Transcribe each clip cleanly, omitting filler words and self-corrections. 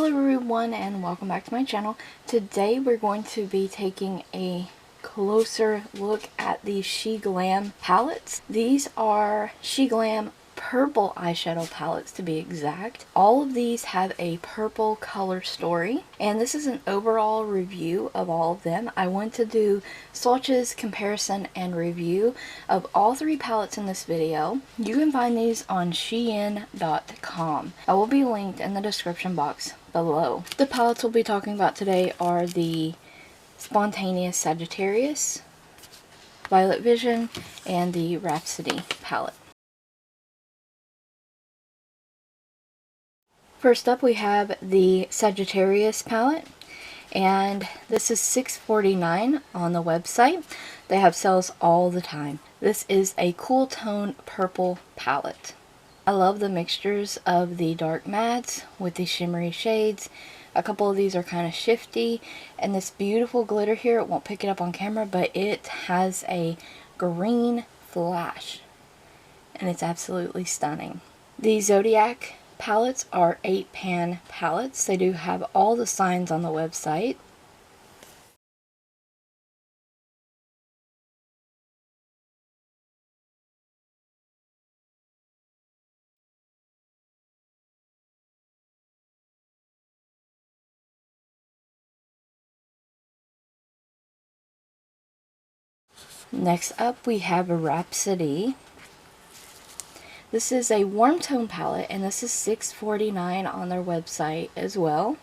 Hello everyone and welcome back to my channel. Today we're going to be taking a closer look at the SheGlam palettes. These are SheGlam purple eyeshadow palettes to be exact. All of these have a purple color story, and this is an overall review of all of them. I want to do swatches, comparison, and review of all three palettes in this video. You can find these on shein.com. I will be linked in the description box below. The palettes we'll be talking about today are the Spontaneous Sagittarius, Violet Vision, and the Rhapsody palette. First up we have the Sagittarius palette, and this is $6.49 on the website. They have sales all the time. This is a cool tone purple palette. I love the mixtures of the dark mattes with the shimmery shades. A couple of these are kind of shifty, and this beautiful glitter here, it won't pick it up on camera, but it has a green flash, and it's absolutely stunning. The Zodiac palettes are 8-pan palettes. They do have all the signs on the website. Next up we have a Rhapsody. This is a warm tone palette, and this is $6.49 on their website as well.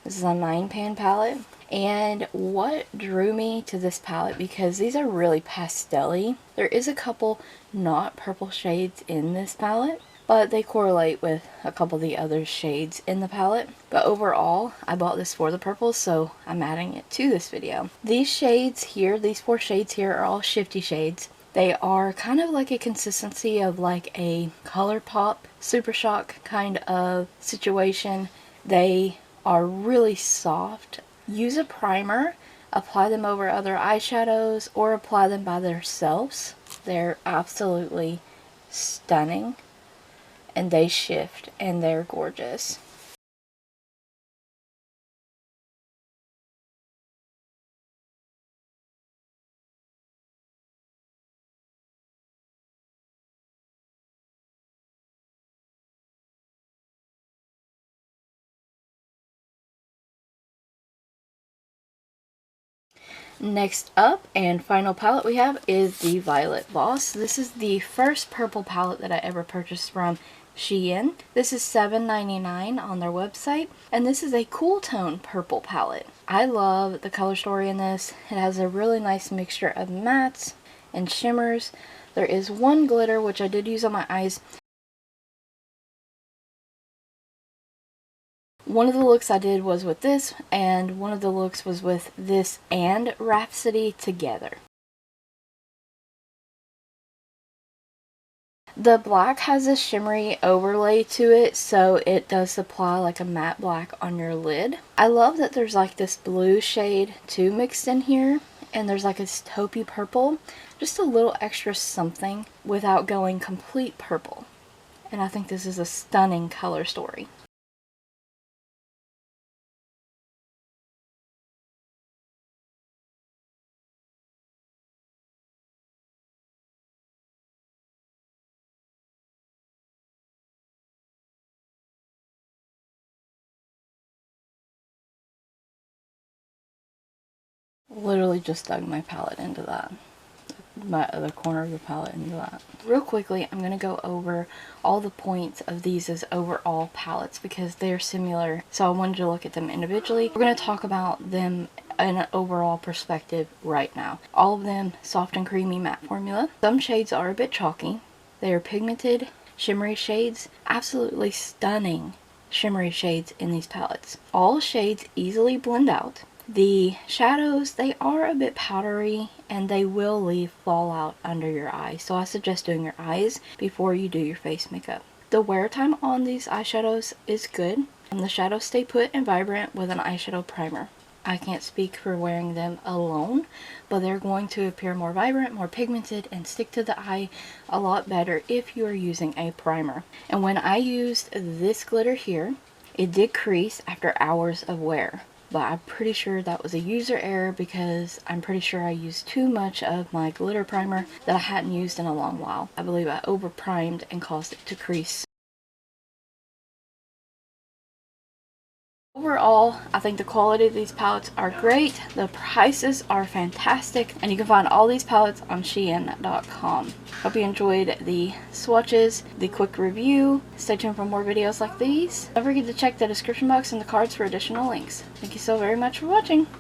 This is a 9-pan palette, and what drew me to this palette, because these are really pastel-y. There is a couple not purple shades in this palette, but they correlate with a couple of the other shades in the palette. But overall, I bought this for the purples, so I'm adding it to this video. These shades here, these 4 shades here, are all shifty shades. They are kind of like a consistency of like a ColourPop Super Shock kind of situation. They are really soft. Use a primer, apply them over other eyeshadows, or apply them by themselves. They're absolutely stunning, and they shift, and they're gorgeous. Next up and final palette we have is the Violet Boss. This is the first purple palette that I ever purchased from Shein. This is $7.99 on their website, and this is a cool tone purple palette. I love the color story in this. It has a really nice mixture of mattes and shimmers. There is one glitter which I did use on my eyes. One of the looks I did was with this, and one of the looks was with this and Rhapsody together. The black has a shimmery overlay to it, so it does supply like a matte black on your lid. I love that there's like this blue shade too mixed in here, and there's like a taupey purple. Just a little extra something without going complete purple. And I think this is a stunning color story. Literally just dug my palette into that. My other corner of the palette into that. Real quickly, I'm going to go over all the points of these as overall palettes because they're similar, so I wanted to look at them individually. We're going to talk about them in an overall perspective right now. All of them soft and creamy matte formula. Some shades are a bit chalky. They are pigmented, shimmery shades. Absolutely stunning shimmery shades in these palettes. All shades easily blend out. The shadows, they are a bit powdery, and they will leave fallout under your eyes, so I suggest doing your eyes before you do your face makeup. The wear time on these eyeshadows is good. The shadows stay put and vibrant with an eyeshadow primer. I can't speak for wearing them alone, but they're going to appear more vibrant, more pigmented, and stick to the eye a lot better if you are using a primer. And when I used this glitter here, It did crease after hours of wear, but I'm pretty sure that was a user error because I'm pretty sure I used too much of my glitter primer that I hadn't used in a long while. I believe I over primed and caused it to crease. Overall, I think the quality of these palettes are great, the prices are fantastic, and you can find all these palettes on shein.com. Hope you enjoyed the swatches, the quick review. Stay tuned for more videos like these. Don't forget to check the description box and the cards for additional links. Thank you so very much for watching.